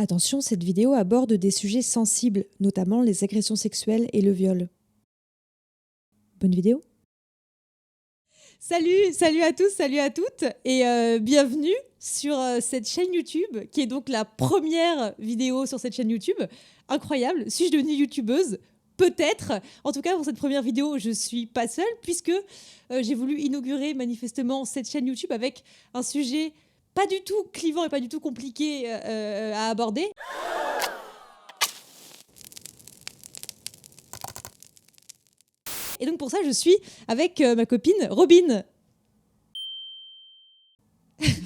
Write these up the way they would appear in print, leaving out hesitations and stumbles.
Attention, cette vidéo aborde des sujets sensibles, notamment les agressions sexuelles et le viol. Bonne vidéo. Salut à tous, salut à toutes et bienvenue sur cette chaîne YouTube qui est donc la première vidéo sur cette chaîne YouTube. Incroyable, suis-je devenue youtubeuse ? Peut-être. En tout cas, pour cette première vidéo, je suis pas seule puisque j'ai voulu inaugurer manifestement cette chaîne YouTube avec un sujet pas du tout clivant et pas du tout compliqué à aborder. Et donc pour ça, je suis avec ma copine Robin.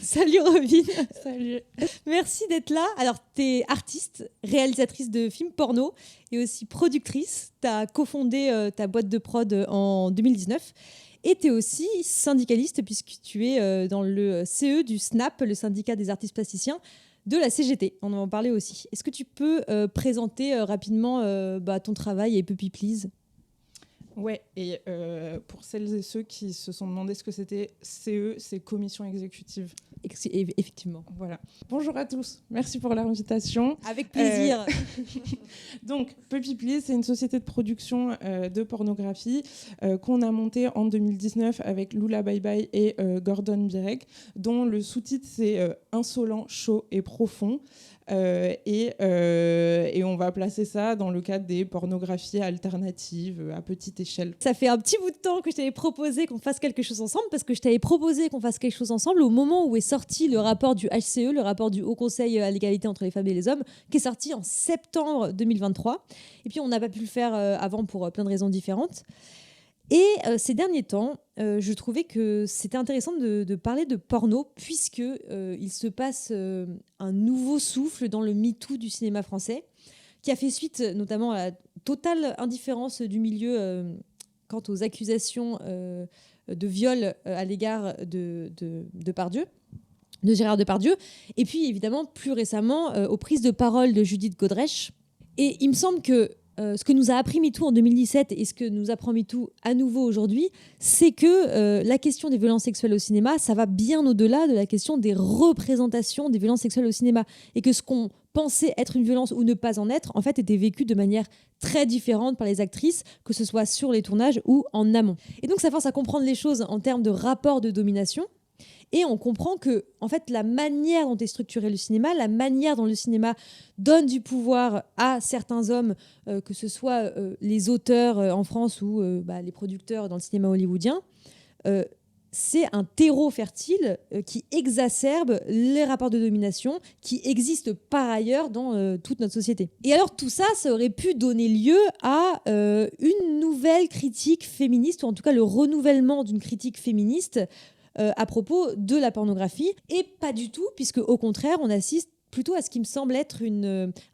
Salut Robin. Salut. Merci d'être là. Alors, tu es artiste, réalisatrice de films porno et aussi productrice. Tu as cofondé ta boîte de prod en 2019. Et tu es aussi syndicaliste puisque tu es dans le CE du SNAP, le syndicat des artistes plasticiens de la CGT. On va en parler aussi. Est-ce que tu peux présenter rapidement ton travail et Puppy Please ? Ouais, et pour celles et ceux qui se sont demandé ce que c'était, CE, c'est Commission Exécutive. Effectivement. Voilà. Bonjour à tous, merci pour l'invitation. Avec plaisir. Donc, Puppy Please, c'est une société de production de pornographie qu'on a montée en 2019 avec Lula Bye Bye et Gordon Birek, dont le sous-titre c'est Insolent, chaud et profond. Et on va placer ça dans le cadre des pornographies alternatives à petite échelle. Ça fait un petit bout de temps que je t'avais proposé qu'on fasse quelque chose ensemble, parce que je t'avais proposé qu'on fasse quelque chose ensemble au moment où est sorti le rapport du HCE, le rapport du Haut Conseil à l'égalité entre les femmes et les hommes, qui est sorti en septembre 2023. Et puis on n'a pas pu le faire avant pour plein de raisons différentes. Et ces derniers temps, je trouvais que c'était intéressant de parler de porno, puisque il se passe un nouveau souffle dans le MeToo du cinéma français, qui a fait suite notamment à la totale indifférence du milieu quant aux accusations de viol à l'égard de Gérard Depardieu, et puis évidemment plus récemment aux prises de parole de Judith Godrèche. Et il me semble que ce que nous a appris MeToo en 2017 et ce que nous apprend MeToo à nouveau aujourd'hui, c'est que la question des violences sexuelles au cinéma, ça va bien au-delà de la question des représentations des violences sexuelles au cinéma. Et que ce qu'on pensait être une violence ou ne pas en être, en fait, était vécu de manière très différente par les actrices, que ce soit sur les tournages ou en amont. Et donc ça force à comprendre les choses en termes de rapport de domination. Et on comprend que, en fait, la manière dont est structuré le cinéma, la manière dont le cinéma donne du pouvoir à certains hommes, que ce soit les auteurs en France ou les producteurs dans le cinéma hollywoodien, c'est un terreau fertile qui exacerbe les rapports de domination qui existent par ailleurs dans toute notre société. Et alors tout ça, ça aurait pu donner lieu à une nouvelle critique féministe, ou en tout cas le renouvellement d'une critique féministe à propos de la pornographie, et pas du tout, puisque au contraire, on assiste plutôt à ce qui me semble être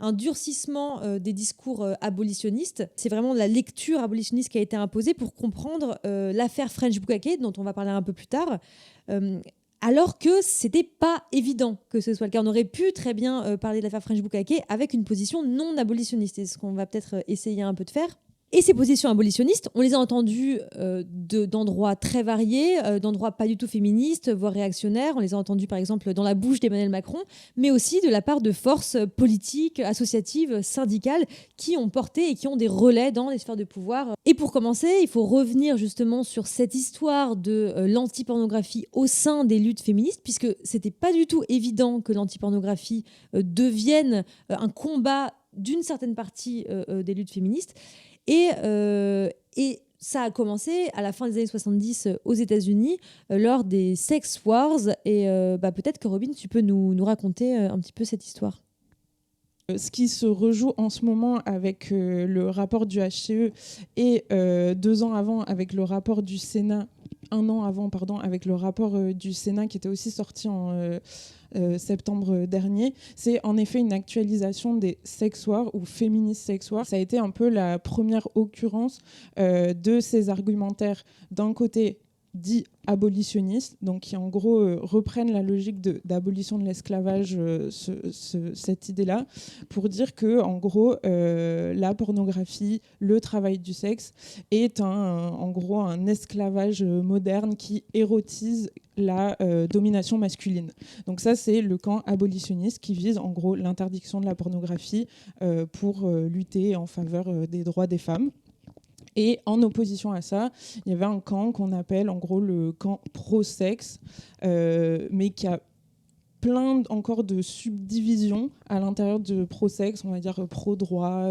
un durcissement des discours abolitionnistes. C'est vraiment la lecture abolitionniste qui a été imposée pour comprendre l'affaire French Bukkake, dont on va parler un peu plus tard, alors que c'était pas évident que ce soit le cas. On aurait pu très bien parler de l'affaire French Bukkake avec une position non abolitionniste, c'est ce qu'on va peut-être essayer un peu de faire. Et ces positions abolitionnistes, on les a entendues d'endroits très variés, d'endroits pas du tout féministes, voire réactionnaires. On les a entendues par exemple dans la bouche d'Emmanuel Macron, mais aussi de la part de forces politiques, associatives, syndicales, qui ont porté et qui ont des relais dans les sphères de pouvoir. Et pour commencer, il faut revenir justement sur cette histoire de l'antipornographie au sein des luttes féministes, puisque c'était pas du tout évident que l'antipornographie devienne un combat d'une certaine partie des luttes féministes. Et ça a commencé à la fin des années 70 aux États-Unis lors des Sex Wars. Et peut-être que Robin, tu peux nous raconter un petit peu cette histoire. Ce qui se rejoue en ce moment avec le rapport du HCE et 2 ans avant avec le rapport du Sénat, 1 an avant, pardon, avec le rapport du Sénat qui était aussi sorti en septembre dernier, c'est en effet une actualisation des sex wars ou féministes sex wars. Ça a été un peu la première occurrence de ces argumentaires d'un côté dits abolitionnistes, donc qui en gros reprennent la logique d'abolition de l'esclavage, cette idée-là, pour dire que en gros la pornographie, le travail du sexe est en gros un esclavage moderne qui érotise la domination masculine. Donc ça, c'est le camp abolitionniste qui vise en gros l'interdiction de la pornographie pour lutter en faveur des droits des femmes. Et en opposition à ça, il y avait un camp qu'on appelle en gros le camp pro-sexe, mais qui a plein encore de subdivisions à l'intérieur de pro-sexe, on va dire pro-droit,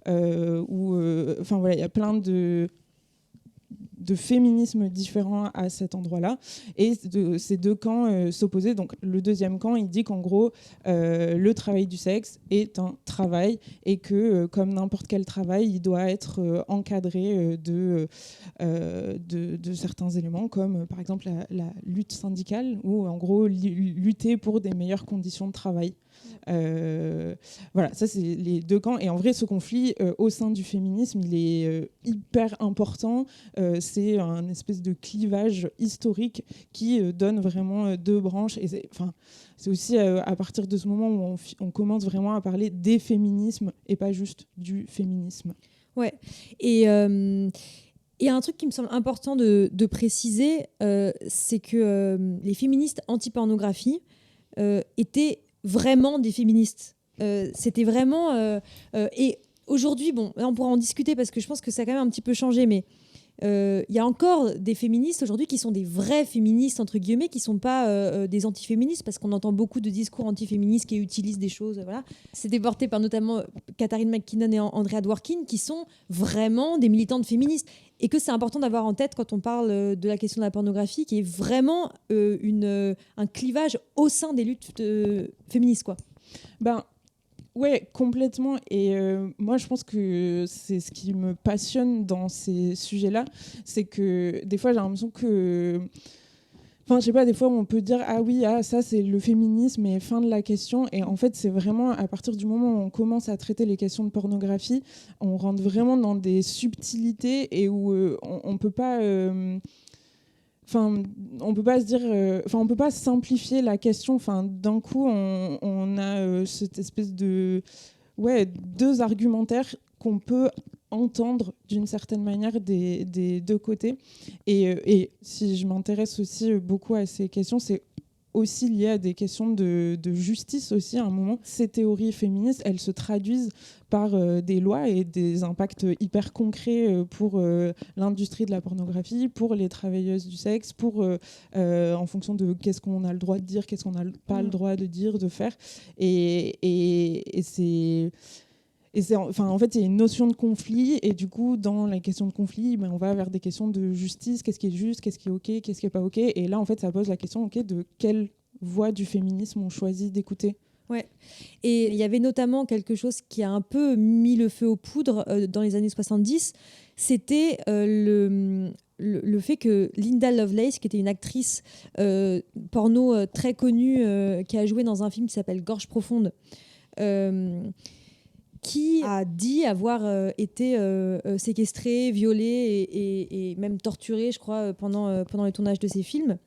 enfin voilà, il y a plein de féminismes différents à cet endroit-là. Et ces deux camps s'opposaient. Donc le deuxième camp, il dit qu'en gros, le travail du sexe est un travail et que, comme n'importe quel travail, il doit être encadré de certains éléments, comme par exemple la lutte syndicale, ou en gros lutter pour des meilleures conditions de travail. Voilà, ça c'est les deux camps. Et en vrai, ce conflit au sein du féminisme, il est hyper important. C'est un espèce de clivage historique qui donne vraiment deux branches. Et c'est aussi à partir de ce moment où on commence vraiment à parler des féminismes et pas juste du féminisme. Ouais. Et un truc qui me semble important de préciser, c'est que les féministes anti-pornographie étaient vraiment des féministes. C'était vraiment... et aujourd'hui, bon, là on pourra en discuter parce que je pense que ça a quand même un petit peu changé, mais il y a encore des féministes aujourd'hui qui sont des vrais féministes, entre guillemets, qui ne sont pas des antiféministes, parce qu'on entend beaucoup de discours antiféministes qui utilisent des choses. Voilà. C'était porté par notamment Catherine McKinnon et Andrea Dworkin, qui sont vraiment des militantes féministes. Et que c'est important d'avoir en tête quand on parle de la question de la pornographie, qui est vraiment un clivage au sein des luttes féministes, quoi. Ouais, complètement. Et moi, je pense que c'est ce qui me passionne dans ces sujets-là, c'est que des fois, j'ai l'impression que... Enfin, je sais pas, des fois, on peut dire « Ah oui, ça, c'est le féminisme et fin de la question ». Et en fait, c'est vraiment à partir du moment où on commence à traiter les questions de pornographie, on rentre vraiment dans des subtilités et où on peut pas... on peut pas se dire, on peut pas simplifier la question. D'un coup, on a cette espèce de, deux argumentaires qu'on peut entendre d'une certaine manière des deux côtés. Et si je m'intéresse aussi beaucoup à ces questions, c'est aussi lié à des questions de justice aussi à un moment. Ces théories féministes, elles se traduisent par des lois et des impacts hyper concrets pour l'industrie de la pornographie, pour les travailleuses du sexe, pour en fonction de qu'est-ce qu'on a le droit de dire, qu'est-ce qu'on n'a pas le droit de dire, de faire. Et c'est... en fait, il y a une notion de conflit, et du coup, dans les questions de conflit, on va vers des questions de justice, qu'est-ce qui est juste, qu'est-ce qui est OK, qu'est-ce qui n'est pas OK. Et là, en fait, ça pose la question de quelle voie du féminisme on choisit d'écouter. Ouais. Et il y avait notamment quelque chose qui a un peu mis le feu aux poudres dans les années 70, c'était le fait que Linda Lovelace, qui était une actrice porno très connue, qui a joué dans un film qui s'appelle Gorge profonde, qui a dit avoir été séquestrée, violée et même torturée, je crois, pendant le tournage de ces films.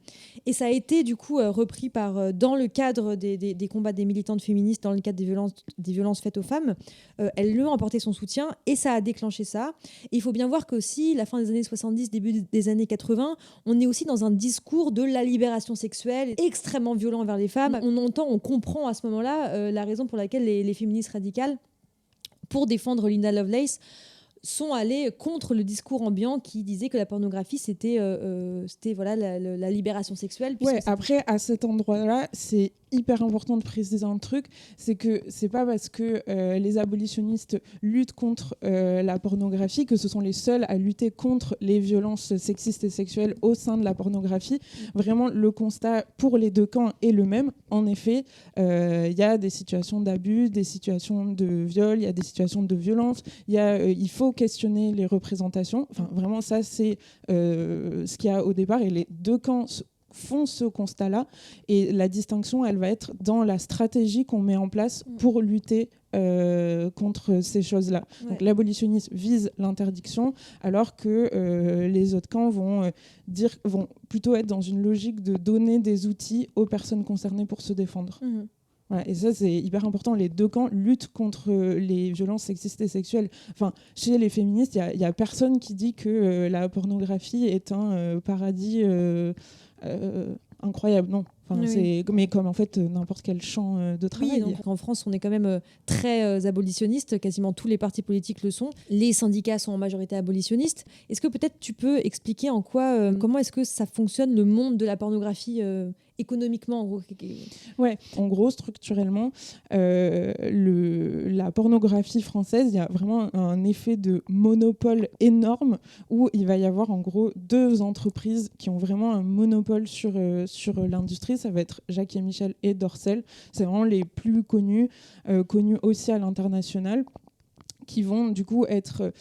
Et ça a été du coup repris dans le cadre des combats des militantes féministes, dans le cadre des violences faites aux femmes. Elles lui ont apporté son soutien et ça a déclenché ça. Et il faut bien voir qu'aussi, la fin des années 70, début des années 80, on est aussi dans un discours de la libération sexuelle extrêmement violent vers les femmes. On comprend à ce moment-là la raison pour laquelle les féministes radicales, pour défendre Linda Lovelace, sont allés contre le discours ambiant qui disait que la pornographie, c'était la libération sexuelle. Après, à cet endroit-là, c'est hyper important de préciser un truc, c'est que c'est pas parce que les abolitionnistes luttent contre la pornographie que ce sont les seuls à lutter contre les violences sexistes et sexuelles au sein de la pornographie. Vraiment, le constat pour les deux camps est le même. En effet, il y a des situations d'abus, des situations de viol, il y a des situations de violence, il faut questionner les représentations. Vraiment, ça, c'est ce qu'il y a au départ, et les deux camps font ce constat-là, et la distinction, elle va être dans la stratégie qu'on met en place pour lutter contre ces choses-là. Ouais. Donc l'abolitionnisme vise l'interdiction, alors que les autres camps vont plutôt être dans une logique de donner des outils aux personnes concernées pour se défendre. Mhm. Voilà, et ça, c'est hyper important. Les deux camps luttent contre les violences sexistes et sexuelles. Enfin, chez les féministes, il n'y a personne qui dit que la pornographie est un paradis incroyable. Non. Enfin, Oui. mais comme en fait n'importe quel champ de travail. Oui, donc en France, on est quand même très abolitionniste. Quasiment tous les partis politiques le sont. Les syndicats sont en majorité abolitionnistes. Est-ce que peut-être tu peux expliquer comment est-ce que ça fonctionne le monde de la pornographie économiquement, en gros? Ouais, en gros, structurellement, la pornographie française, il y a vraiment un effet de monopole énorme où il va y avoir en gros 2 entreprises qui ont vraiment un monopole sur l'industrie. Ça va être Jackie et Michel et Dorcel. C'est vraiment les plus connus aussi à l'international, qui vont du coup être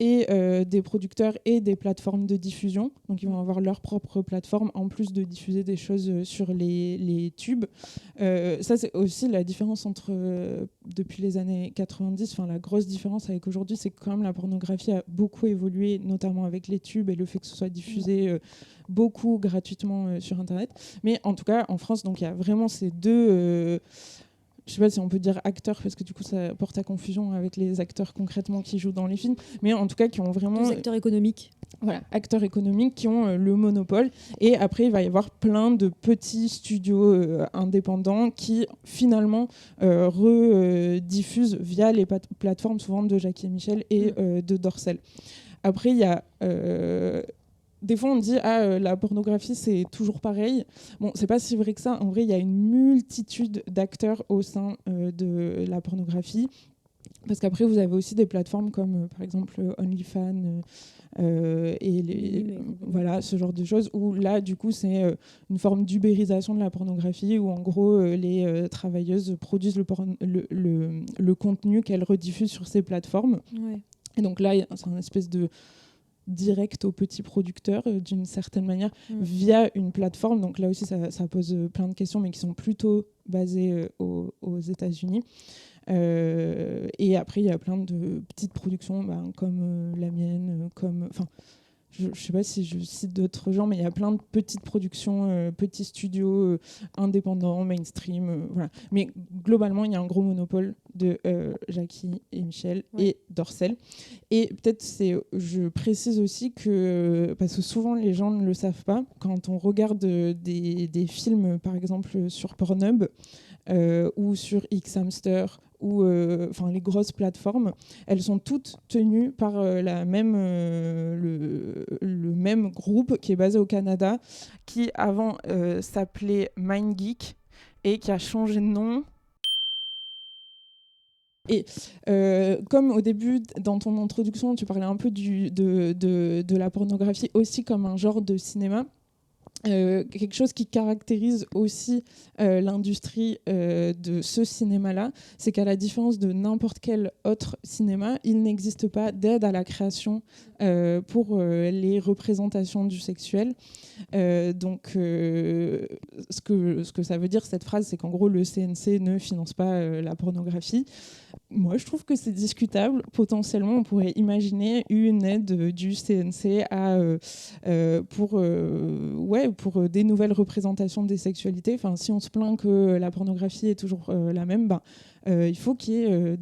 des producteurs et des plateformes de diffusion. Donc ils vont avoir leur propre plateforme en plus de diffuser des choses sur les tubes. Ça, c'est aussi la différence entre depuis les années 90, enfin la grosse différence avec aujourd'hui, c'est que quand même la pornographie a beaucoup évolué, notamment avec les tubes et le fait que ce soit diffusé beaucoup gratuitement sur Internet. Mais en tout cas, en France, donc il y a vraiment ces deux... je sais pas si on peut dire acteurs, parce que du coup ça porte à confusion avec les acteurs concrètement qui jouent dans les films, mais en tout cas qui ont vraiment... Deux acteurs économiques. Voilà, acteurs économiques qui ont le monopole. Et après, il va y avoir plein de petits studios indépendants qui finalement rediffusent via les plateformes souvent de Jackie et Michel et de Dorcel. Après, il y a... des fois, on dit la pornographie, c'est toujours pareil. Bon, c'est pas si vrai que ça. En vrai, il y a une multitude d'acteurs au sein de la pornographie. Parce qu'après, vous avez aussi des plateformes comme, par exemple, OnlyFans voilà, ce genre de choses. Où là, du coup, c'est une forme d'ubérisation de la pornographie où, en gros, les travailleuses produisent le contenu qu'elles rediffusent sur ces plateformes. Ouais. Et donc là, c'est une espèce de direct aux petits producteurs d'une certaine manière via une plateforme. Donc là aussi, ça pose plein de questions, mais qui sont plutôt basées aux États-Unis. Et après, il y a plein de petites productions comme la mienne, je ne sais pas si je cite d'autres genres, mais il y a plein de petites productions, petits studios indépendants, mainstream. Voilà. Mais globalement, il y a un gros monopole de Jackie et Michel et Dorcel. Et peut-être, je précise aussi que, parce que souvent les gens ne le savent pas, quand on regarde des films, par exemple, sur Pornhub ou sur Xhamster, ou les grosses plateformes, elles sont toutes tenues par le même groupe qui est basé au Canada, qui avant s'appelait MindGeek et qui a changé de nom. Et comme au début, dans ton introduction, tu parlais un peu de la pornographie aussi comme un genre de cinéma, quelque chose qui caractérise aussi l'industrie de ce cinéma-là, c'est qu'à la différence de n'importe quel autre cinéma, il n'existe pas d'aide à la création pour les représentations du sexuel. Donc, ce que ça veut dire, cette phrase, c'est qu'en gros, le CNC ne finance pas la pornographie. Moi, je trouve que c'est discutable. Potentiellement, on pourrait imaginer une aide du CNC pour des nouvelles représentations des sexualités. Enfin, si on se plaint que la pornographie est toujours la même, il faut qu'il y ait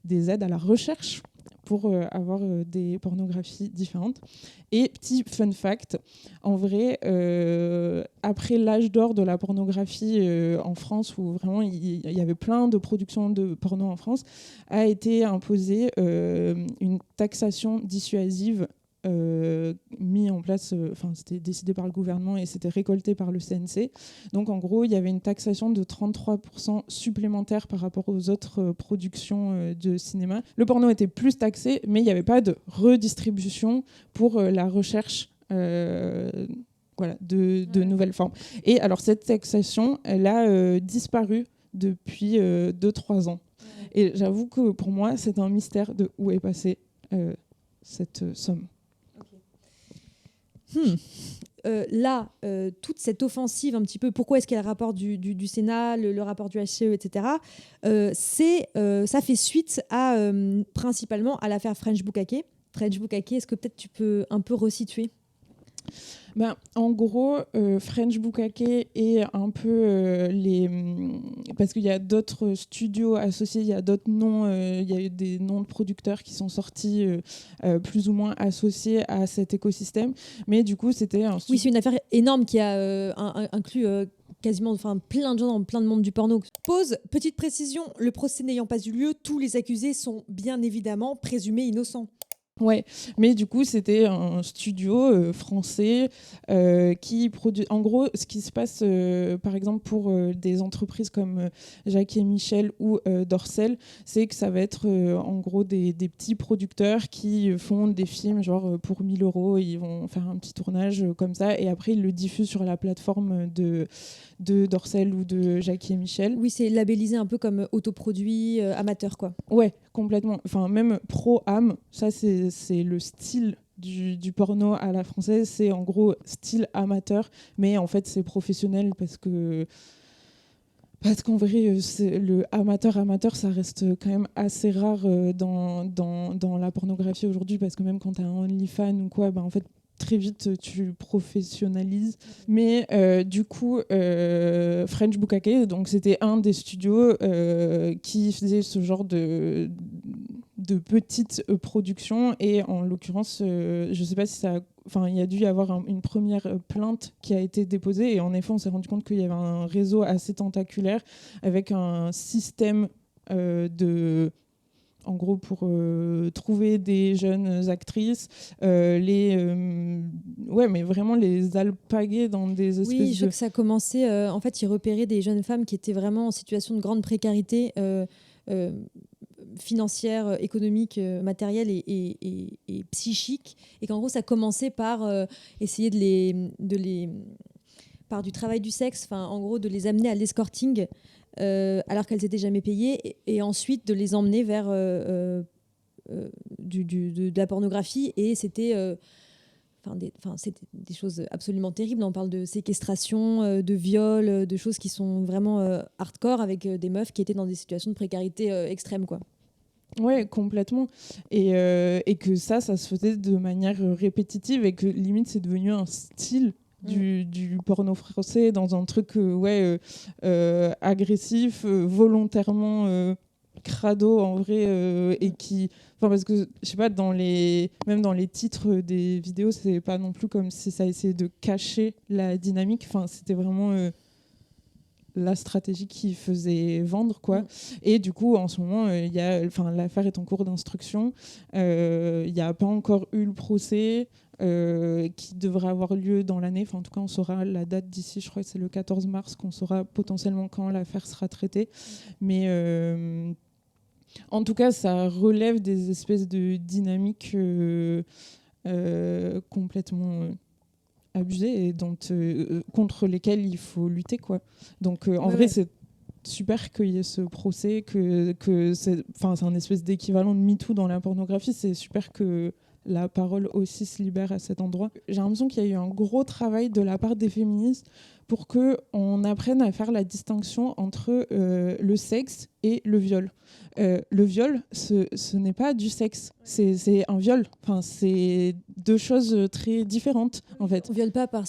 des aides à la recherche pour avoir des pornographies différentes. Et petit fun fact, en vrai, après l'âge d'or de la pornographie en France, où vraiment il y avait plein de productions de porno en France, a été imposée une taxation dissuasive mis en place, c'était décidé par le gouvernement et c'était récolté par le CNC. Donc en gros, il y avait une taxation de 33% supplémentaire par rapport aux autres productions de cinéma. Le porno était plus taxé, mais il n'y avait pas de redistribution pour la recherche de nouvelles formes. Et alors cette taxation, elle a disparu depuis 2-3 ans. Et j'avoue que pour moi, c'est un mystère de où est passée cette somme. là, toute cette offensive un petit peu, pourquoi est-ce qu'il y a le rapport du Sénat, le rapport du HCE, etc., ça fait suite principalement à l'affaire French Bukake. French Bukake, est-ce que peut-être tu peux un peu resituer ? En gros, French Bukake est un peu parce qu'il y a d'autres studios associés, il y a d'autres noms, il y a eu des noms de producteurs qui sont sortis plus ou moins associés à cet écosystème. Mais du coup, c'était un studio... Oui, c'est une affaire énorme qui a inclus quasiment plein de gens dans plein de monde du porno. Pause, petite précision, le procès n'ayant pas eu lieu, tous les accusés sont bien évidemment présumés innocents. Ouais, mais du coup, c'était un studio français qui produit. En gros, ce qui se passe, par exemple, pour des entreprises comme Jackie et Michel ou Dorcel, c'est que ça va être en gros des petits producteurs qui font des films, genre pour 1 000 €, ils vont faire un petit tournage comme ça, et après, ils le diffusent sur la plateforme de Dorcel ou de Jackie et Michel. Oui, c'est labellisé un peu comme autoproduit, amateur, quoi. Ouais, complètement. Enfin, même pro-am, ça, c'est le style du porno à la française. C'est en gros style amateur, mais en fait, c'est professionnel parce qu'en vrai, le amateur, ça reste quand même assez rare dans la pornographie aujourd'hui, parce que même quand tu as un OnlyFans ou quoi, en fait, très vite tu professionnalises. Mais du coup, French Bukake, donc c'était un des studios qui faisait ce genre de petites productions, et en l'occurrence, je sais pas si ça... Enfin, il y a dû y avoir une première plainte qui a été déposée, et en effet, on s'est rendu compte qu'il y avait un réseau assez tentaculaire avec un système en gros, pour trouver des jeunes actrices, mais vraiment les alpaguer dans des espèces Oui, je crois que ça a commencé... en fait, ils repéraient des jeunes femmes qui étaient vraiment en situation de grande précarité financière, économique, matérielle et psychique, et qu'en gros, ça commençait par essayer de les par du travail du sexe, en gros, de les amener à l'escorting alors qu'elles n'étaient jamais payées, et ensuite de les emmener vers de la pornographie, et c'était... c'était des choses absolument terribles. On parle de séquestration, de viol, de choses qui sont vraiment hardcore, avec des meufs qui étaient dans des situations de précarité extrême, quoi. Ouais, complètement. Et que ça se faisait de manière répétitive, et que limite c'est devenu un style du porno français, dans un truc agressif, volontairement crado en vrai, et qui... Enfin, parce que, je sais pas, même dans les titres des vidéos, c'est pas non plus comme si ça essayait de cacher la dynamique. Enfin, c'était vraiment... la stratégie qui faisait vendre, quoi. Et du coup, en ce moment, l'affaire est en cours d'instruction. Il n'y a pas encore eu le procès qui devrait avoir lieu dans l'année. Enfin, en tout cas, on saura la date d'ici, je crois que c'est le 14 mars, qu'on saura potentiellement quand l'affaire sera traitée. Mais en tout cas, ça relève des espèces de dynamiques complètement... abusés, et contre lesquels il faut lutter, quoi. Donc en vrai, c'est super qu'il y ait ce procès, que c'est un espèce d'équivalent de MeToo dans la pornographie. C'est super que la parole aussi se libère à cet endroit. J'ai l'impression qu'il y a eu un gros travail de la part des féministes pour qu'on apprenne à faire la distinction entre le sexe et le viol. Le viol, ce n'est pas du sexe, c'est un viol. Enfin, c'est deux choses très différentes, en fait. On viole pas par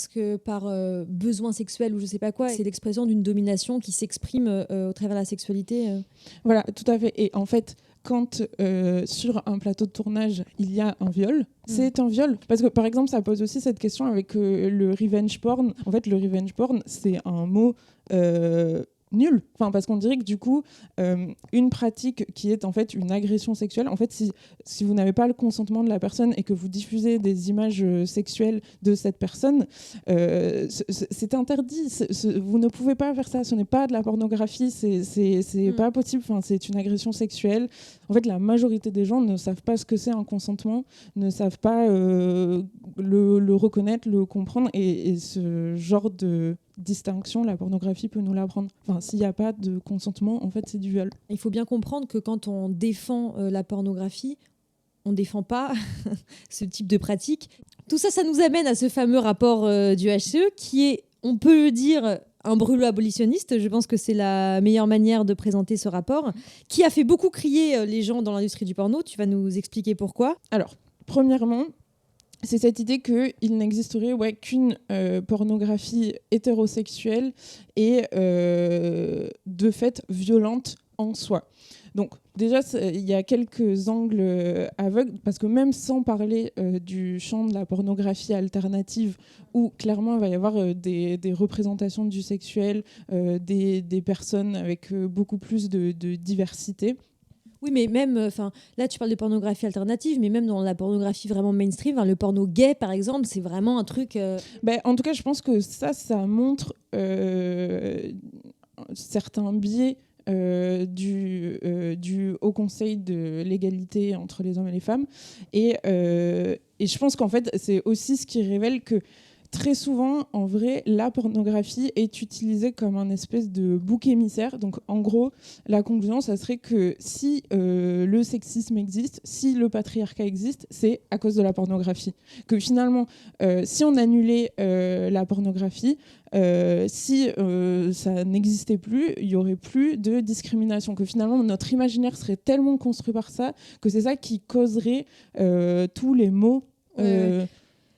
besoin sexuel ou je sais pas quoi. C'est l'expression d'une domination qui s'exprime au travers de la sexualité. Voilà, tout à fait. Et en fait, quand sur un plateau de tournage, il y a un viol, c'est un viol. Parce que, par exemple, ça pose aussi cette question avec le revenge porn. En fait, le revenge porn, c'est un mot... nul, parce qu'on dirait que du coup une pratique qui est en fait une agression sexuelle, en fait si vous n'avez pas le consentement de la personne et que vous diffusez des images sexuelles de cette personne, c'est interdit, vous ne pouvez pas faire ça, ce n'est pas de la pornographie, c'est pas possible, c'est une agression sexuelle. En fait, la majorité des gens ne savent pas ce que c'est un consentement, ne savent pas le reconnaître, le comprendre, et ce genre de distinction, la pornographie peut nous l'apprendre. S'il n'y a pas de consentement, en fait, c'est du viol. Il faut bien comprendre que quand on défend la pornographie, on ne défend pas ce type de pratique Tout ça, ça nous amène à ce fameux rapport du HCE qui est, on peut le dire, un brûlot abolitionniste. Je pense que c'est la meilleure manière de présenter ce rapport, qui a fait beaucoup crier les gens dans l'industrie du porno. Tu vas nous expliquer pourquoi. Alors, premièrement, c'est cette idée qu'il n'existerait qu'une pornographie hétérosexuelle et de fait violente en soi. Donc déjà, il y a quelques angles aveugles, parce que même sans parler du champ de la pornographie alternative, où clairement il va y avoir des représentations du sexuel, des personnes avec beaucoup plus de diversité. Oui, mais même, là tu parles de pornographie alternative, mais même dans la pornographie vraiment mainstream, le porno gay par exemple, c'est vraiment un truc... En tout cas, je pense que ça montre certains biais du Haut Conseil de l'égalité entre les hommes et les femmes. Et je pense qu'en fait, c'est aussi ce qui révèle que très souvent, en vrai, la pornographie est utilisée comme un espèce de bouc émissaire. Donc, en gros, la conclusion, ça serait que si le sexisme existe, si le patriarcat existe, c'est à cause de la pornographie. Que finalement, si on annulait la pornographie, si ça n'existait plus, il n'y aurait plus de discrimination. Que finalement, notre imaginaire serait tellement construit par ça que c'est ça qui causerait tous les maux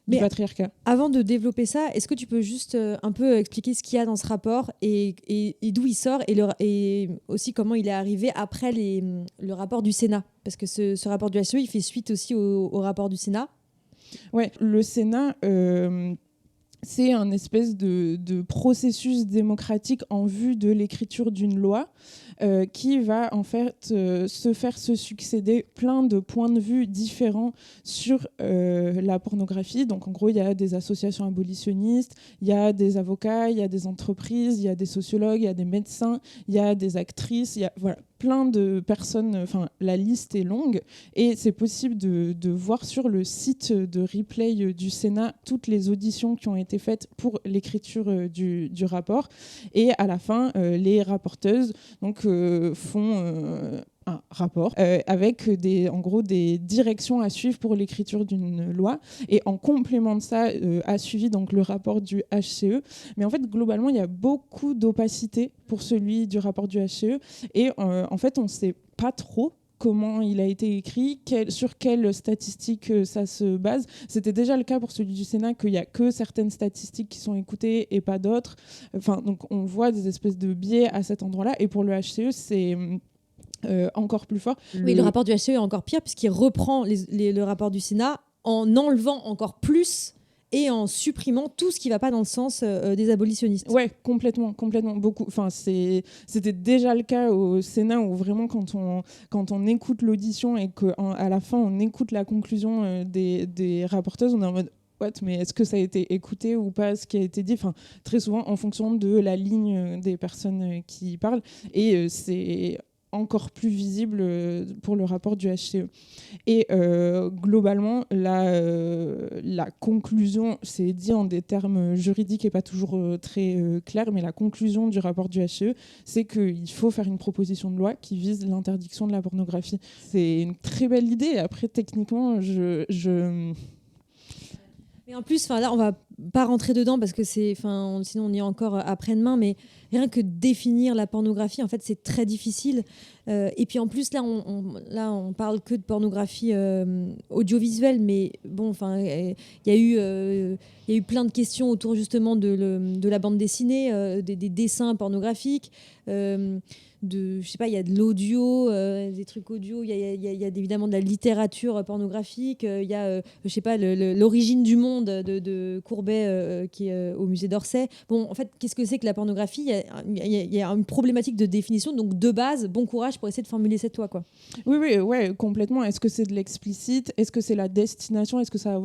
du patriarcat. Avant de développer ça, est-ce que tu peux juste un peu expliquer ce qu'il y a dans ce rapport et d'où il sort et aussi comment il est arrivé après le rapport du Sénat? Parce que ce rapport du HCE, il fait suite aussi au rapport du Sénat. Ouais, le Sénat... c'est un espèce de processus démocratique en vue de l'écriture d'une loi qui va en fait se succéder plein de points de vue différents sur la pornographie. Donc en gros, il y a des associations abolitionnistes, il y a des avocats, il y a des entreprises, il y a des sociologues, il y a des médecins, il y a des actrices, il y a plein de personnes, enfin la liste est longue et c'est possible de voir sur le site de replay du Sénat toutes les auditions qui ont été faites pour l'écriture du rapport et à la fin les rapporteuses font un rapport avec en gros des directions à suivre pour l'écriture d'une loi et en complément de ça a suivi donc le rapport du HCE, mais en fait globalement il y a beaucoup d'opacité pour celui du rapport du HCE et en fait on ne sait pas trop comment il a été écrit, sur quelles statistiques ça se base. C'était déjà le cas pour celui du Sénat, qu'il n'y a que certaines statistiques qui sont écoutées et pas d'autres. Enfin, donc on voit des espèces de biais à cet endroit-là. Et pour le HCE, c'est encore plus fort. Oui, le rapport du HCE est encore pire puisqu'il reprend le rapport du Sénat en enlevant encore plus et en supprimant tout ce qui ne va pas dans le sens des abolitionnistes. Ouais, complètement, beaucoup. Enfin, c'était déjà le cas au Sénat où vraiment quand on écoute l'audition et qu'à la fin on écoute la conclusion des rapporteuses, on est en mode mais est-ce que ça a été écouté ou pas ce qui a été dit, enfin, très souvent en fonction de la ligne des personnes qui parlent et c'est encore plus visible pour le rapport du HCE. Et globalement, la conclusion, c'est dit en des termes juridiques et pas toujours très clairs, mais la conclusion du rapport du HCE, c'est qu'il faut faire une proposition de loi qui vise l'interdiction de la pornographie. C'est une très belle idée. Après, techniquement, Mais en plus, là, on va pas rentrer dedans parce que sinon on y est encore après-demain, mais rien que définir la pornographie, en fait, c'est très difficile. Et puis en plus, là, on parle que de pornographie audiovisuelle, mais bon, il y a eu plein de questions autour justement de la bande dessinée, des dessins pornographiques. Je sais pas, il y a de l'audio, des trucs audio, il y a évidemment de la littérature pornographique, il y a, je sais pas, l'origine du monde de Courbet qui est au musée d'Orsay. Bon, en fait, qu'est-ce que c'est que la pornographie? Il y a une problématique de définition, donc de base, bon courage pour essayer de formuler cette loi, quoi. Oui, complètement. Est-ce que c'est de l'explicite? Est-ce que c'est la destination? Est-ce que ça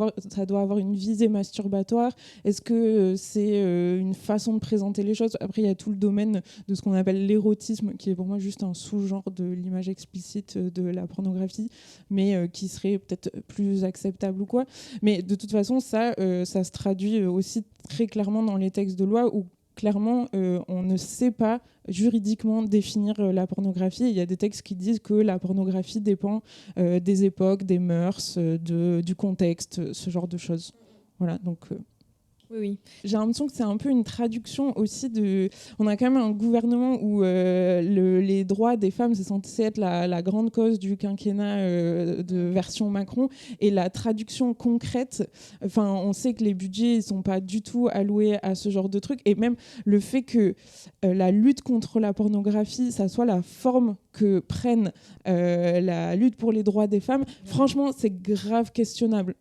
doit avoir une visée masturbatoire? Est-ce que c'est une façon de présenter les choses? Après, il y a tout le domaine de ce qu'on appelle l'érotisme, qui est pour moi juste un sous-genre de l'image explicite de la pornographie, mais qui serait peut-être plus acceptable ou quoi. Mais de toute façon, ça se traduit aussi très clairement dans les textes de loi où clairement, on ne sait pas juridiquement définir la pornographie. Il y a des textes qui disent que la pornographie dépend des époques, des mœurs, du contexte, ce genre de choses. Voilà, donc... Oui. J'ai l'impression que c'est un peu une traduction aussi de... On a quand même un gouvernement où les droits des femmes, c'est censé être la grande cause du quinquennat de version Macron. Et la traduction concrète, on sait que les budgets ne sont pas du tout alloués à ce genre de trucs. Et même le fait que la lutte contre la pornographie, ça soit la forme que prenne la lutte pour les droits des femmes, franchement, c'est grave questionnable.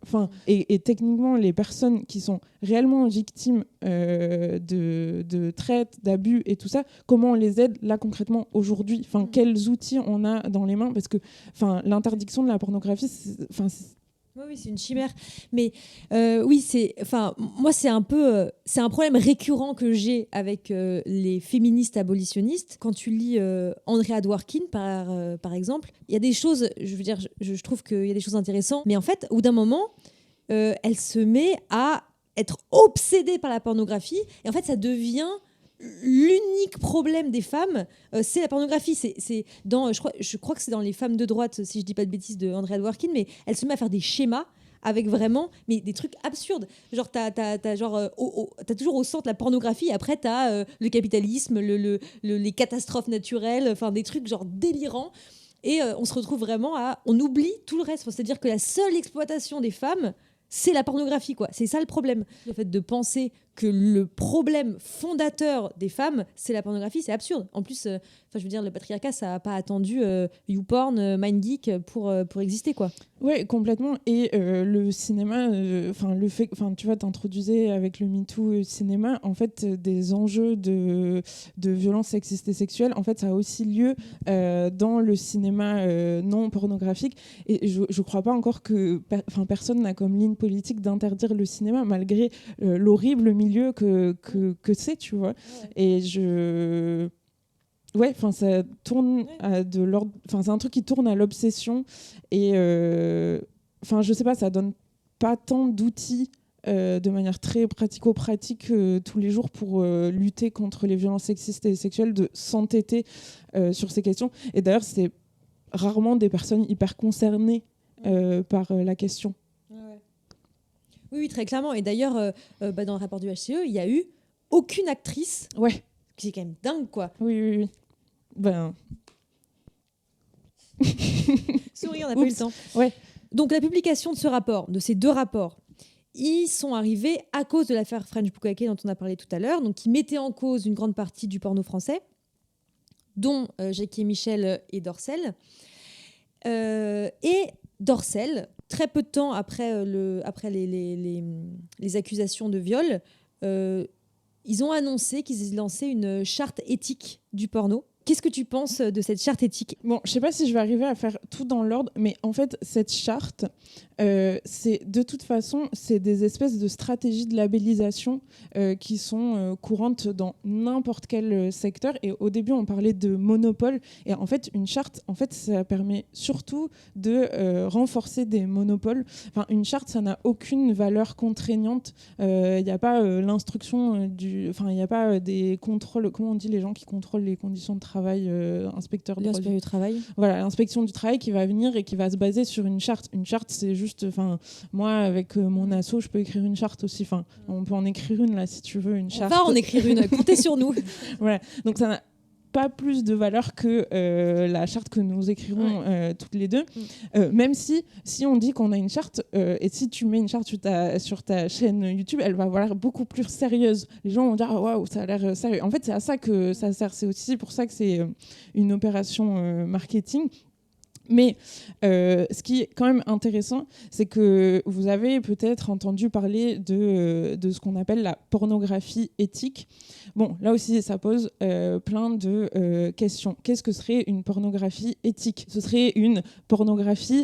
Et techniquement, les personnes qui sont réellement victimes de traite, d'abus et tout ça, comment on les aide là concrètement aujourd'hui, quels outils on a dans les mains, parce que l'interdiction de la pornographie, oui, c'est une chimère. Mais oui, moi, c'est un problème récurrent que j'ai avec les féministes abolitionnistes. Quand tu lis Andrea Dworkin, par exemple, il y a des choses, je trouve qu'il y a des choses intéressantes. Mais en fait, au bout d'un moment, elle se met à être obsédée par la pornographie. Et en fait, ça devient... l'unique problème des femmes, c'est la pornographie. Je crois que c'est dans Les femmes de droite, si je dis pas de bêtises, de Andrea Dworkin, mais elle se met à faire des schémas avec vraiment des trucs absurdes. Genre, t'as toujours au centre la pornographie, et après, t'as le capitalisme, les catastrophes naturelles, des trucs genre délirants. Et on se retrouve vraiment on oublie tout le reste. C'est-à-dire que la seule exploitation des femmes, c'est la pornographie, quoi. C'est ça le problème. Le fait de penser que le problème fondateur des femmes, c'est la pornographie, c'est absurde. En plus, le patriarcat, ça n'a pas attendu YouPorn, MindGeek pour exister, quoi. Ouais, complètement. Et le cinéma, le fait, tu vois, t'introduisais avec le MeToo cinéma, en fait, des enjeux de violences sexistes et sexuelles, en fait, ça a aussi lieu dans le cinéma non pornographique. Et je crois pas encore que, personne n'a comme ligne politique d'interdire le cinéma, malgré l'horrible milieu que c'est, tu vois. Ouais. Et ça tourne à de l'ordre... c'est un truc qui tourne à l'obsession. Et je sais pas, ça donne pas tant d'outils de manière très pratico-pratique tous les jours pour lutter contre les violences sexistes et sexuelles, de s'entêter sur ces questions. Et d'ailleurs, c'est rarement des personnes hyper concernées par la question. Oui, très clairement. Et d'ailleurs, dans le rapport du HCE, il n'y a eu aucune actrice. Ouais. C'est quand même dingue, quoi. Oui. Souris, on n'a pas eu le temps. Ouais. Donc, la publication de ces deux rapports, ils sont arrivés à cause de l'affaire French Bukkake dont on a parlé tout à l'heure, donc qui mettait en cause une grande partie du porno français, dont Jackie et Michel et Dorcel. Et Dorcel, très peu de temps après les accusations de viol, ils ont annoncé qu'ils lançaient une charte éthique du porno. Qu'est-ce que tu penses de cette charte éthique ? Bon, je sais pas si je vais arriver à faire tout dans l'ordre, mais en fait, cette charte, c'est de toute façon, c'est des espèces de stratégies de labellisation qui sont courantes dans n'importe quel secteur. Et au début, on parlait de monopole. Et en fait, une charte, ça permet surtout de renforcer des monopoles. Une charte, ça n'a aucune valeur contraignante. Il n'y a pas l'instruction il n'y a pas des contrôles. Comment on dit les gens qui contrôlent les conditions de travail, inspecteur du travail. Voilà, l'inspection du travail qui va venir et qui va se baser sur une charte. Une charte, c'est juste, moi avec mon asso, je peux écrire une charte aussi. On peut en écrire une là si tu veux, une charte. On va en écrire une. Comptez sur nous. Voilà. Donc ça n'a pas plus de valeur que la charte que nous écrirons toutes les deux. Même si on dit qu'on a une charte, et si tu mets une charte sur ta chaîne YouTube, elle va avoir l'air beaucoup plus sérieuse. Les gens vont dire waouh, ça a l'air sérieux. En fait, c'est à ça que ça sert. C'est aussi pour ça que c'est une opération marketing. Mais ce qui est quand même intéressant, c'est que vous avez peut-être entendu parler de ce qu'on appelle la pornographie éthique. Bon, là aussi, ça pose plein de questions. Qu'est-ce que serait une pornographie éthique ? Ce serait une pornographie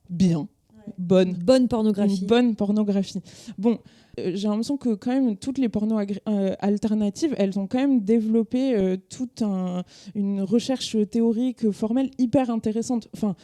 bien, bonne. Bonne pornographie. Une bonne pornographie. Bon, J'ai l'impression que quand même toutes les pornos alternatives, elles ont quand même développé toute une recherche théorique formelle hyper intéressante. Enfin,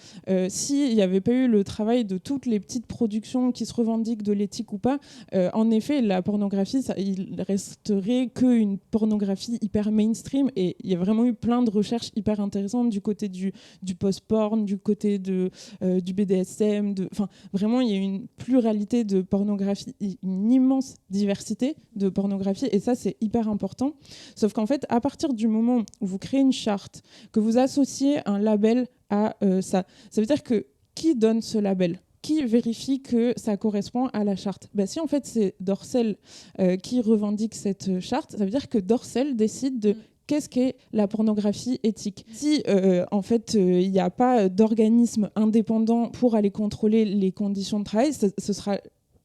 s'il n'y avait pas eu le travail de toutes les petites productions qui se revendiquent de l'éthique ou pas, en effet, la pornographie, il resterait qu'une pornographie hyper mainstream, et il y a vraiment eu plein de recherches hyper intéressantes du côté du post-porn, du côté du BDSM, enfin, vraiment, il y a une pluralité de pornographie, une immense diversité de pornographie, et ça, c'est hyper important. Sauf qu'en fait, à partir du moment où vous créez une charte, que vous associez un label à ça veut dire que qui donne ce label ? Qui vérifie que ça correspond à la charte ? Si en fait c'est Dorsel qui revendique cette charte, ça veut dire que Dorsel décide de qu'est-ce qu'est la pornographie éthique. Si en fait il n'y a pas d'organisme indépendant pour aller contrôler les conditions de travail, ce sera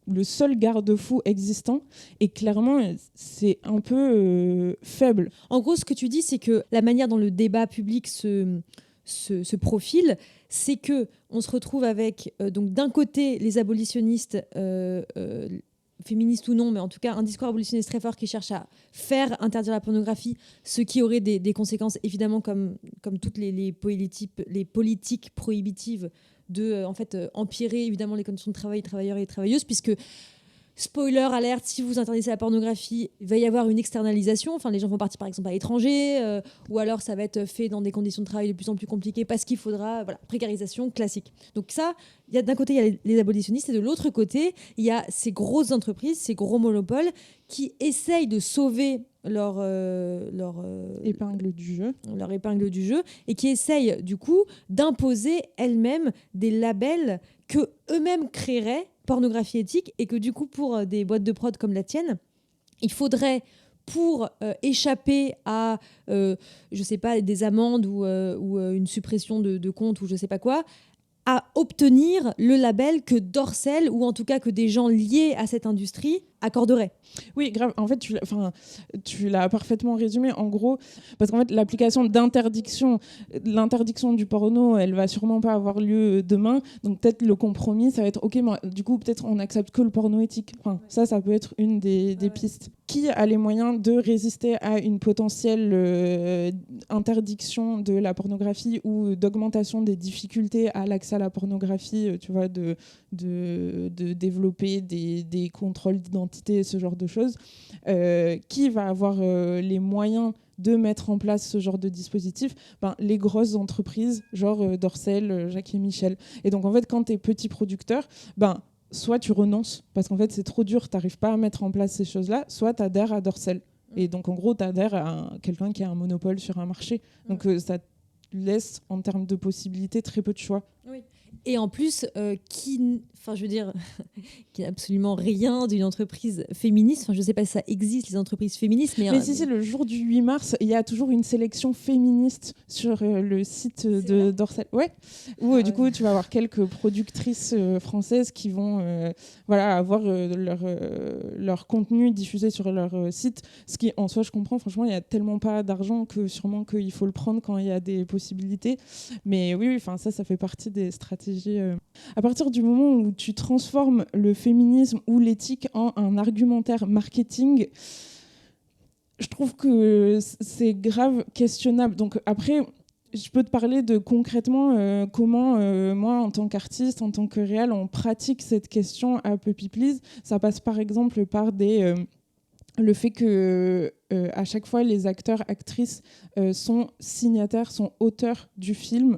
le seul garde-fou existant, et clairement c'est un peu faible. En gros, ce que tu dis, c'est que la manière dont le débat public se profile, c'est que on se retrouve avec donc d'un côté les abolitionnistes féministes ou non, mais en tout cas un discours abolitionniste très fort qui cherche à faire interdire la pornographie, ce qui aurait des conséquences évidemment comme toutes les politiques prohibitives de empirer évidemment les conditions de travail des travailleurs et des travailleuses, puisque spoiler alerte, si vous interdisez la pornographie, il va y avoir une externalisation. Enfin, les gens vont partir par exemple à l'étranger, ou alors ça va être fait dans des conditions de travail de plus en plus compliquées parce qu'il faudra, précarisation classique. Donc ça, d'un côté, il y a les abolitionnistes, et de l'autre côté, il y a ces grosses entreprises, ces gros monopoles qui essayent de sauver leur épingle du jeu, et qui essayent du coup d'imposer elles-mêmes des labels que eux-mêmes créeraient, pornographie éthique, et que du coup pour des boîtes de prod comme la tienne, il faudrait, pour échapper à je sais pas, des amendes ou une suppression de compte ou je sais pas quoi, à obtenir le label que Dorsel, ou en tout cas que des gens liés à cette industrie, accorderaient. Oui, grave. En fait, tu l'as parfaitement résumé. En gros, parce qu'en fait, l'application l'interdiction du porno, elle va sûrement pas avoir lieu demain. Donc peut-être le compromis, ça va être ok, mais du coup, peut-être on accepte que le porno éthique. Enfin, ça peut être une des pistes. Qui a les moyens de résister à une potentielle interdiction de la pornographie ou d'augmentation des difficultés à l'accès à la pornographie, tu vois, de développer des contrôles d'identité, ce genre de choses. Qui va avoir les moyens de mettre en place ce genre de dispositif? Les grosses entreprises, genre Dorsel, Jackie Michel. Et donc, en fait, quand tu es petit producteur, soit tu renonces, parce qu'en fait, c'est trop dur, tu n'arrives pas à mettre en place ces choses-là, soit tu adhères à Dorsel. Et donc, en gros, tu adhères à quelqu'un qui a un monopole sur un marché. Donc, ça te laisse, en termes de possibilités, très peu de choix. Oui. Et en plus, qui n'a absolument rien d'une entreprise féministe. Enfin, je ne sais pas si ça existe, les entreprises féministes. Mais si c'est le jour du 8 mars, il y a toujours une sélection féministe sur le site de Dorsel. Ouais. Où du coup, tu vas avoir quelques productrices françaises qui vont avoir leur contenu diffusé sur leur site. Ce qui, en soi, je comprends. Franchement, il n'y a tellement pas d'argent que sûrement qu'il faut le prendre quand il y a des possibilités. Mais oui, ça fait partie des stratégies. À partir du moment où tu transformes le féminisme ou l'éthique en un argumentaire marketing, je trouve que c'est grave questionnable. Donc après, je peux te parler de concrètement comment moi, en tant qu'artiste, en tant que réal, on pratique cette question à Puppy Please. Ça passe par exemple par le fait que à chaque fois les acteurs, actrices sont signataires, sont auteurs du film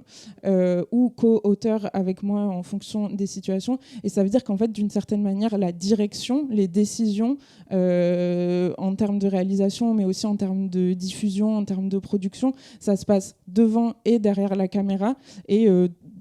ou co-auteurs avec moi en fonction des situations. Et ça veut dire qu'en fait, d'une certaine manière, la direction, les décisions en termes de réalisation, mais aussi en termes de diffusion, en termes de production, ça se passe devant et derrière la caméra. Et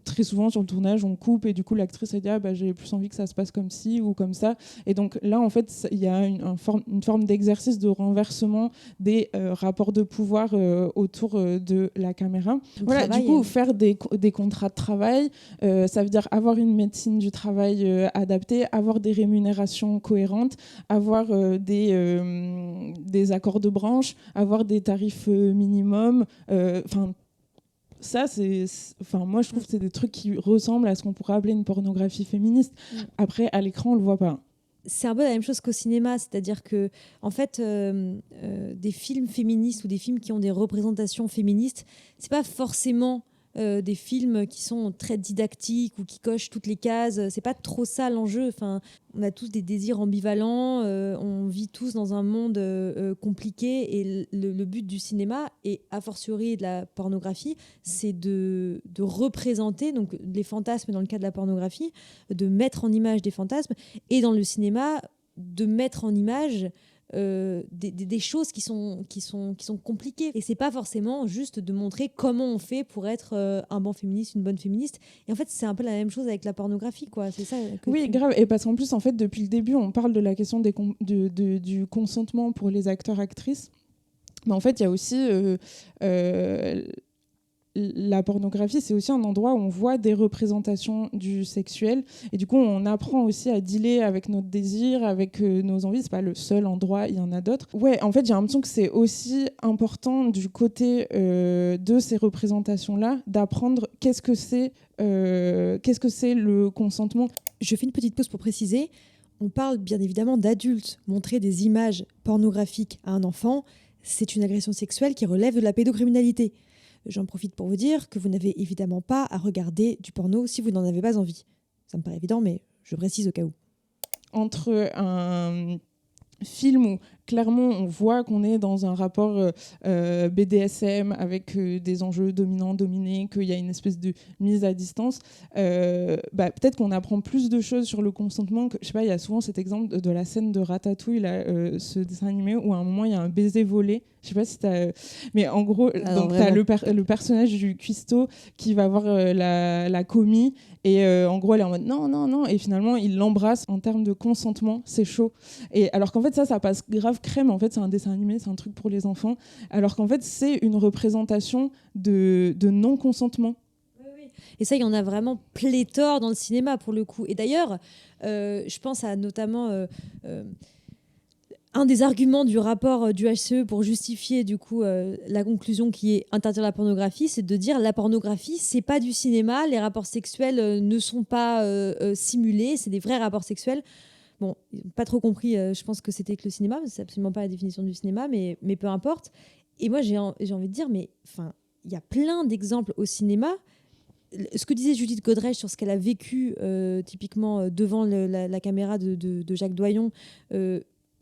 très souvent sur le tournage on coupe et du coup l'actrice a dit j'ai plus envie que ça se passe comme ci ou comme ça, et donc là en fait il y a une forme d'exercice de renversement des rapports de pouvoir autour de la caméra. Du coup faire des contrats de travail, ça veut dire avoir une médecine du travail adaptée, avoir des rémunérations cohérentes, avoir des accords de branche, avoir des tarifs minimums, ça, moi, je trouve que c'est des trucs qui ressemblent à ce qu'on pourrait appeler une pornographie féministe. Après, à l'écran, on le voit pas. c'est un peu la même chose qu'au cinéma, c'est-à-dire que en fait, des films féministes ou des films qui ont des représentations féministes, c'est pas forcément des films qui sont très didactiques ou qui cochent toutes les cases. C'est pas trop ça l'enjeu. Enfin, on a tous des désirs ambivalents, on vit tous dans un monde compliqué, et le but du cinéma, et a fortiori de la pornographie, c'est de représenter donc les fantasmes dans le cas de la pornographie, de mettre en image des fantasmes, et dans le cinéma, de mettre en image des choses qui sont compliquées. Et c'est pas forcément juste de montrer comment on fait pour être un bon féministe, une bonne féministe. Et en fait, c'est un peu la même chose avec la pornographie, quoi. C'est ça Oui, grave. Et parce qu'en plus, en fait, depuis le début, on parle de la question du consentement pour les acteurs-actrices. Mais en fait, il y a aussi la pornographie, c'est aussi un endroit où on voit des représentations du sexuel, et du coup on apprend aussi à dealer avec notre désir, avec nos envies. C'est pas le seul endroit, il y en a d'autres. Ouais, en fait j'ai l'impression que c'est aussi important du côté de ces représentations là d'apprendre qu'est-ce que c'est le consentement. Je fais une petite pause pour préciser. On parle bien évidemment d'adultes. Montrer des images pornographiques à un enfant, c'est une agression sexuelle qui relève de la pédocriminalité. J'en profite pour vous dire que vous n'avez évidemment pas à regarder du porno si vous n'en avez pas envie. Ça me paraît évident, mais je précise au cas où. Entre un film où clairement on voit qu'on est dans un rapport BDSM avec des enjeux dominants-dominés, qu'il y a une espèce de mise à distance, peut-être qu'on apprend plus de choses sur le consentement. Je sais pas, il y a souvent cet exemple de la scène de Ratatouille, là, ce dessin animé où à un moment il y a un baiser volé. Je sais pas si t'as... Mais en gros, donc t'as le personnage du cuistot qui va voir la commis, et en gros elle est en mode non, non, non, et finalement il l'embrasse. En termes de consentement, c'est chaud. Et alors qu'en fait ça passe grave crème. En fait c'est un dessin animé, c'est un truc pour les enfants, alors qu'en fait c'est une représentation de non-consentement. Et ça, il y en a vraiment pléthore dans le cinéma pour le coup. Et d'ailleurs, je pense à notamment un des arguments du rapport du HCE pour justifier du coup la conclusion qui est interdire la pornographie, c'est de dire la pornographie, c'est pas du cinéma, les rapports sexuels ne sont pas simulés, c'est des vrais rapports sexuels. Bon, ils n'ont pas trop compris, je pense que c'était que le cinéma, c'est absolument pas la définition du cinéma, mais peu importe. Et moi, j'ai envie de dire, mais enfin, il y a plein d'exemples au cinéma. Ce que disait Judith Godrèche sur ce qu'elle a vécu typiquement devant la caméra de Jacques Doyon,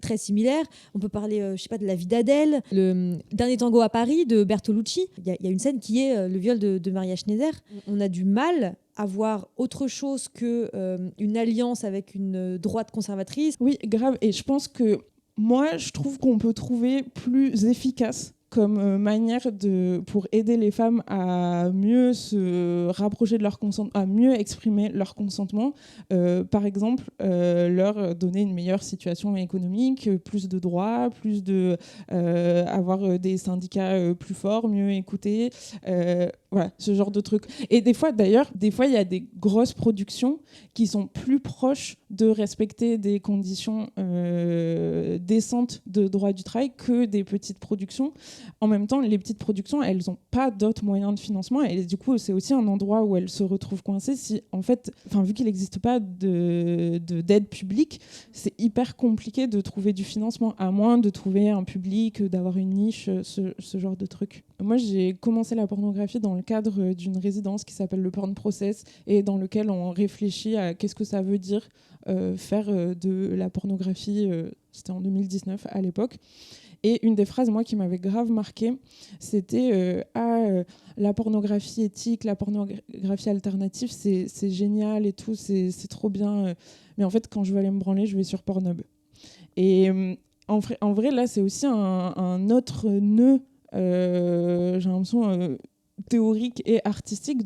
très similaire. On peut parler, je sais pas, de La vie d'Adèle, le Dernier tango à Paris de Bertolucci. Il y a une scène qui est le viol de Maria Schneider. On a du mal à voir autre chose que une alliance avec une droite conservatrice. Oui, grave. Et je pense que moi, je trouve qu'on peut trouver plus efficace comme manière pour aider les femmes à mieux se rapprocher de leur consentement, à mieux exprimer leur consentement. Par exemple, leur donner une meilleure situation économique, plus de droits, avoir des syndicats plus forts, mieux écoutés, voilà, ce genre de trucs. Et des fois, il y a des grosses productions qui sont plus proches de respecter des conditions décentes de droit du travail que des petites productions. En même temps, les petites productions, elles n'ont pas d'autres moyens de financement, et du coup, c'est aussi un endroit où elles se retrouvent coincées. Vu qu'il n'existe pas d'aide publique, c'est hyper compliqué de trouver du financement, à moins de trouver un public, d'avoir une niche, ce genre de truc. Moi, j'ai commencé la pornographie dans le cadre d'une résidence qui s'appelle le Porn Process, et dans lequel on réfléchit à qu'est-ce que ça veut dire faire de la pornographie. C'était en 2019 à l'époque. Et une des phrases, moi, qui m'avait grave marquée, c'était la pornographie éthique, la pornographie alternative, c'est génial et tout, c'est trop bien. Mais en fait, quand je veux aller me branler, je vais sur Pornhub. Et en vrai, là, c'est aussi un autre nœud, j'ai l'impression, théorique et artistique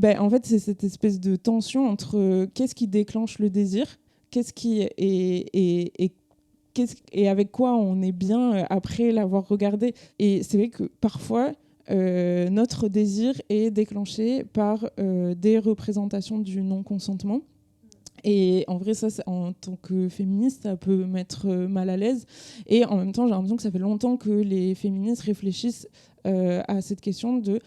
en fait, c'est cette espèce de tension entre qu'est-ce qui déclenche le désir, qu'est-ce qui et avec quoi on est bien après l'avoir regardé. Et c'est vrai que parfois, notre désir est déclenché par des représentations du non-consentement. Et en vrai, ça, en tant que féministe, ça peut mettre mal à l'aise. Et en même temps, j'ai l'impression que ça fait longtemps que les féministes réfléchissent à cette question de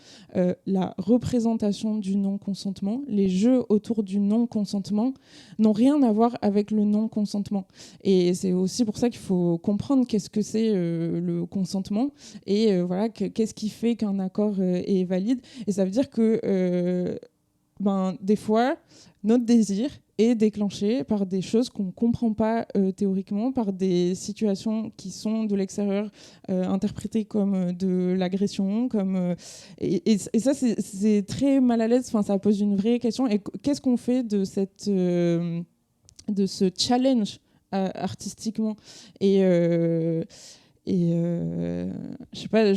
la représentation du non-consentement. Les jeux autour du non-consentement n'ont rien à voir avec le non-consentement. Et c'est aussi pour ça qu'il faut comprendre qu'est-ce que c'est le consentement et voilà, qu'est-ce qui fait qu'un accord est valide. Et ça veut dire que des fois, notre désir est déclenché par des choses qu'on ne comprend pas théoriquement, par des situations qui sont de l'extérieur interprétées comme de l'agression. Et ça, c'est très mal à l'aise. Enfin, ça pose une vraie question. Et qu'est-ce qu'on fait de ce challenge artistiquement je sais pas,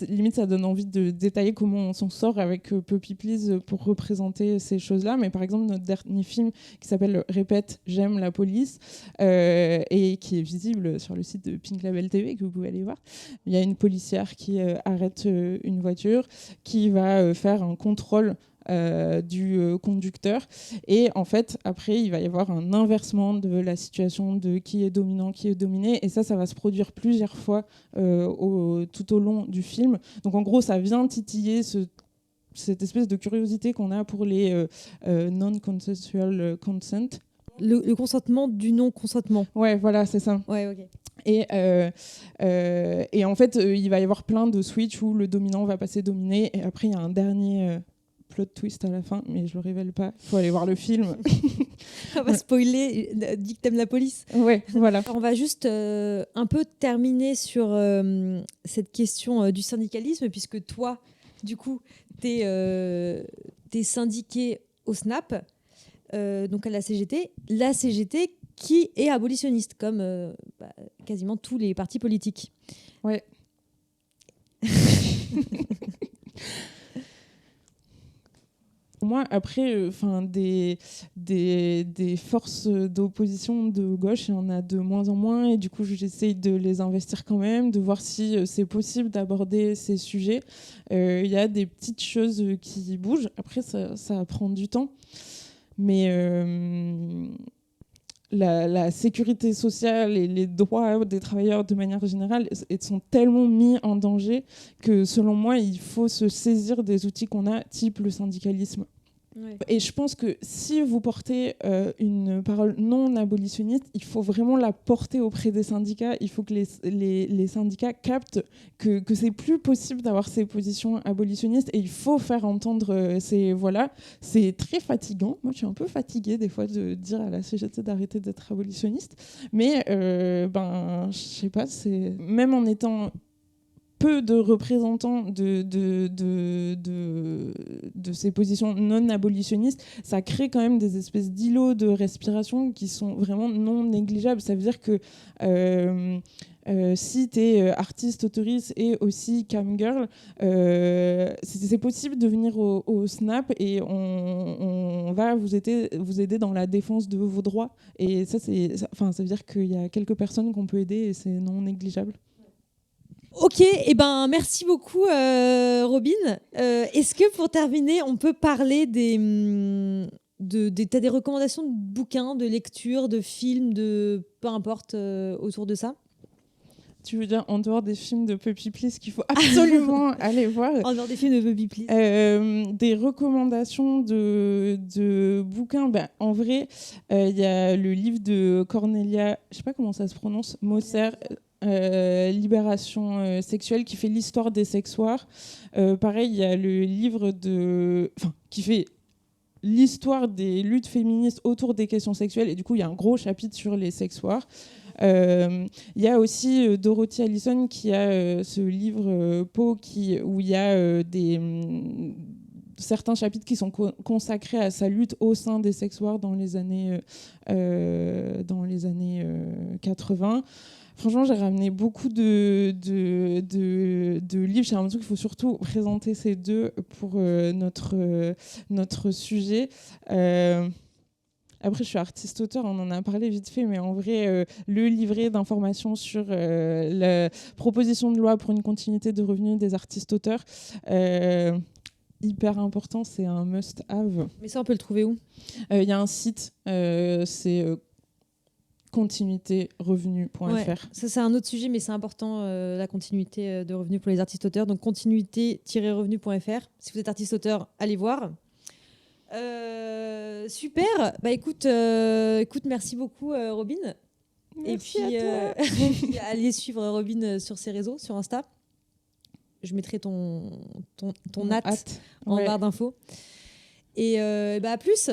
limite ça donne envie de détailler comment on s'en sort avec Puppy Please pour représenter ces choses-là. Mais par exemple, notre dernier film qui s'appelle Répète, j'aime la police et qui est visible sur le site de Pink Label TV, que vous pouvez aller voir. Il y a une policière qui arrête une voiture, qui va faire un contrôle du conducteur, et en fait après il va y avoir un inversement de la situation de qui est dominant, qui est dominé, et ça va se produire plusieurs fois tout au long du film. Donc en gros ça vient titiller cette espèce de curiosité qu'on a pour les non-consensual consent. Le consentement du non-consentement. Ouais, voilà, c'est ça. Ouais, ok. Et en fait, il va y avoir plein de switch où le dominant va passer dominé, et après il y a un dernier plot twist à la fin, mais je le révèle pas. Il faut aller voir le film. On va spoiler. Dis que t'aimes la police. Ouais, voilà. On va juste un peu terminer sur cette question du syndicalisme, puisque toi, du coup, t'es syndiqué au SNAP, donc à la CGT. La CGT qui est abolitionniste, comme quasiment tous les partis politiques. Ouais. Moi, après, des forces d'opposition de gauche, il y en a de moins en moins, et du coup, j'essaye de les investir quand même, de voir si c'est possible d'aborder ces sujets. Il y a des petites choses qui bougent. Après, ça prend du temps. Mais la sécurité sociale et les droits des travailleurs de manière générale sont tellement mis en danger que, selon moi, il faut se saisir des outils qu'on a, type le syndicalisme. Ouais. Et je pense que si vous portez une parole non abolitionniste, il faut vraiment la porter auprès des syndicats. Il faut que les syndicats captent que c'est plus possible d'avoir ces positions abolitionnistes, et il faut faire entendre ces voix-là. C'est très fatigant. Moi, je suis un peu fatiguée des fois de dire à la CGT d'arrêter d'être abolitionniste. Mais je sais pas, même en étant peu de représentants de ces positions non abolitionnistes, ça crée quand même des espèces d'îlots de respiration qui sont vraiment non négligeables. Ça veut dire que si tu es artiste, autrice et aussi camgirl, c'est possible de venir au SNAP, et on va vous aider dans la défense de vos droits. Et ça veut dire qu'il y a quelques personnes qu'on peut aider, et c'est non négligeable. Ok, merci beaucoup Robin. Est-ce que pour terminer, on peut parler t'as des recommandations de bouquins, de lectures, de films, de peu importe autour de ça? Tu veux dire en dehors des films de Puppy Please qu'il faut absolument aller voir? En dehors des films de Puppy Please. Des recommandations de bouquins. En vrai, il y a le livre de Cornelia, je sais pas comment ça se prononce, Moser. Libération sexuelle, qui fait l'histoire des sexoires. Pareil, il y a le livre qui fait l'histoire des luttes féministes autour des questions sexuelles, et du coup il y a un gros chapitre sur les sexoires. Il y a aussi Dorothy Allison qui a ce livre Pau où il y a certains chapitres qui sont consacrés à sa lutte au sein des sexoires dans les années 80. Franchement, j'ai ramené beaucoup de livres. J'ai l'impression qu'il faut surtout présenter ces deux pour notre sujet. Après, je suis artiste-auteur, on en a parlé vite fait, mais en vrai, le livret d'informations sur la proposition de loi pour une continuité de revenus des artistes-auteurs, hyper important, c'est un must-have. Mais ça, on peut le trouver où ? Il y a un site, c'est continuitérevenu.fr. Ouais, ça c'est un autre sujet, mais c'est important, la continuité de revenus pour les artistes-auteurs. Donc continuité-revenu.fr. Si vous êtes artiste-auteur, allez voir. Super. Bah écoute, merci beaucoup Robin. Merci et puis, à toi. et puis, allez suivre Robin sur ses réseaux, sur Insta. Je mettrai ton hâte en barre d'infos. Et à plus.